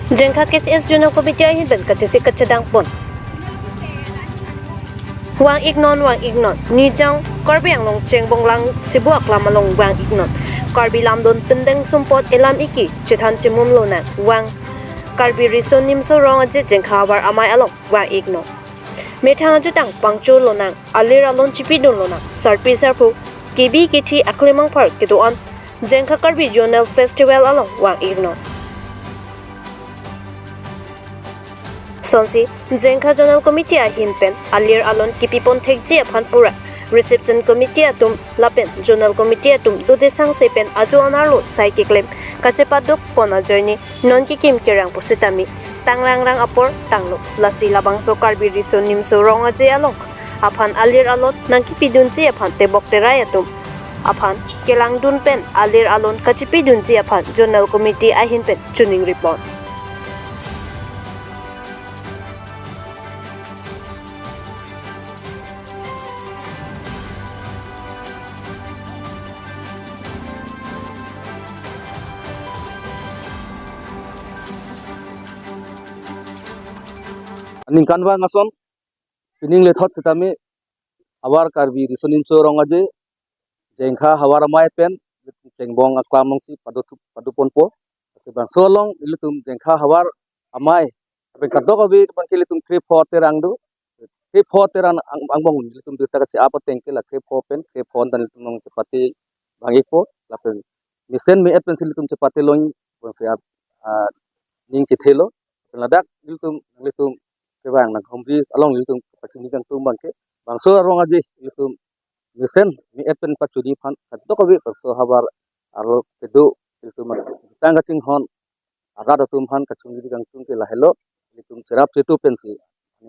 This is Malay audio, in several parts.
Jengka KCS Jurnal Komite ahin ben kacisi kacadang pon. Wang ignon nijang karbi ang long cheng bonglang sibuak lamalong wang ignon karbi lamdon pendeng sumpot elam iki chithan chimum lonan wang karbi rison nimso rong aje jengka war amai along wang ignon methang jutang pangchu lonang alira lon chipidun lonang sarpi sarpu kibi kiti aklimang park kidoan jengka karbi Journal Festival along wang ignon Sonsi, Jengka Journal Committee ahin pen, alir alon kipipon tekji apan pura. Reception Committee atum lapen, Journal Committee atum dude sang sepen aju anarlo sai kiklem. Kacepaduk pona journey, non kikim kirang pusitami. Tangrang apor, tanglo. Lasi labang so karbi rison nim so rong aje along. Apan alir alot, nang kipidunji apan tebok teray atum. Apan, kelang dun pen, alir alon kacipidunji apan, Journal Committee ahin pen, tuning report. Ningkanwa ngason pining le thot setami awar karbi risonin chorong aje jengkha hawar mai pen jengbong aklam nongsi padupon po sebang solong ilutum jengkha hawar amai aben kadok abi ban kilitum krip hote rangdu krip hote ran angbong ilutum dita kachi apa tengke la krip hopen krip hon dan ilutum nong cepati bangi po lapen misen mi et pen silitum cepati loing bang siat ning cithelo ladak ilutum kebang nang hombi along ilutum pacuni kang tumbang ke bangso rong aje ilutum misen mi epen pacuni phan kadok abi bangso habar aro kedu ilutum tangga ching hon ara datum phan kacuni kang tung ke lahelo ilutum serap cetu pensi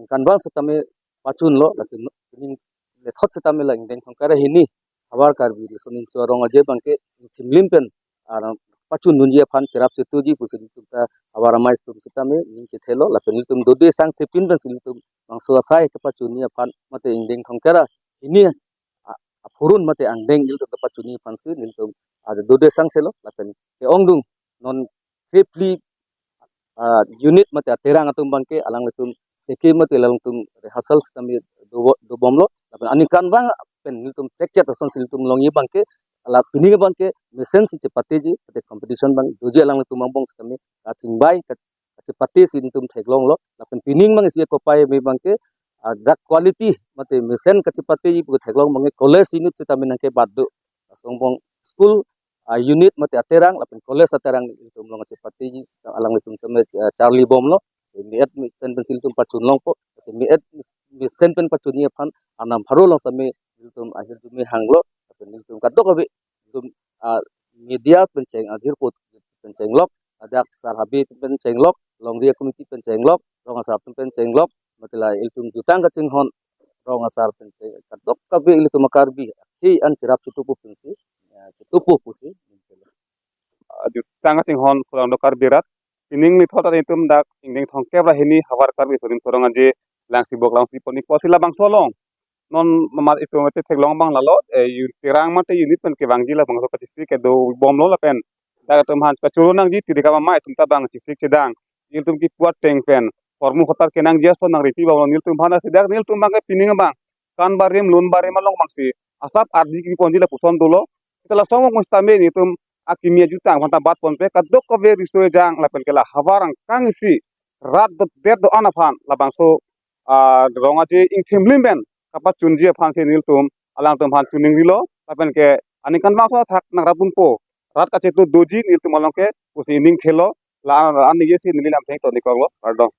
kan bang setame pacun lo lasin ning le thot setame la indeng thongkara hini habar karbi sonin so rong aje bangke thimlim pen ara pacun nunjia phan serap cetu ji pusin tumta awar mais tum sitame ning sithelo lapen tum dode sang sepin ban silitum bangso asai ke pacuni phan mate indeng thongkara ini apurun mate angdeng il to pacuni phan si niltum ada dode sang selo lapen ke ongdung non tripli unit mate terang atum bangke alang letum seke mate lang tum rehearsal sitame do bomlo lapen anikan bang pen niltum tekchat ason silitum longi bangke alat pining bangke mesen si cepati ji ate competition bang doje alang letum mambong sitame kacing bai cepati sintum theglong lo lapen pining mang isi kopai me bangke dak quality mate mesen kacepati pu theglong bange college unit sitame nangke baddu songbong school unit mate aterang lapen college aterang itum long cepati ji alang letum same Charlie bom lo miet misen pensil tum pacun long po miet misen pen pacuni phan anam pharo long same itum akhir tumi hanglo lapen itum kadok abi itum media penceng akhir pot penceng lok adak sarhabi penceng lok long dia committee penceng lok rong asar penceng lok matila iltum jutang kacing hon rong asar penceng kadok kabe iltum makarbi hi an cirap cutupu pensi cutupu pusi jutang kacing hon solang dokar birat pining ni thota itum dak ingdeng thongke bra hini hawar karbi sorin torong aje langsi poni posila bang solong non mamat itu mate theglong bang lalo tirang mate unit pen ke bang jila bang so kacisi ke do bom lo lapen dak tum han kacurunang ji tidika mai tum ta bang cisik cedang iltum ki puat teng pen formu khotar kenang jeso nang riti bang nil tum hana sidak nil tum bang ke pining bang kan barim lun barim along bang si asap ardi ki ponji la puson dolo kita la somong mustame ni tum akimia jutang phanta bat pon pe kadok ko ve risoe jang lapen kala hawarang kang isi rat det do anaphan la bang so ronga je ing thimlim ben kapat chunjia phan se nil tum alang tum phan tuning rilo lapen ke anikan ma so thak nang rapun po rat ka chetu doji nil tum along ke pusi ning thelo la an ye si nilam theng to nikolo pardon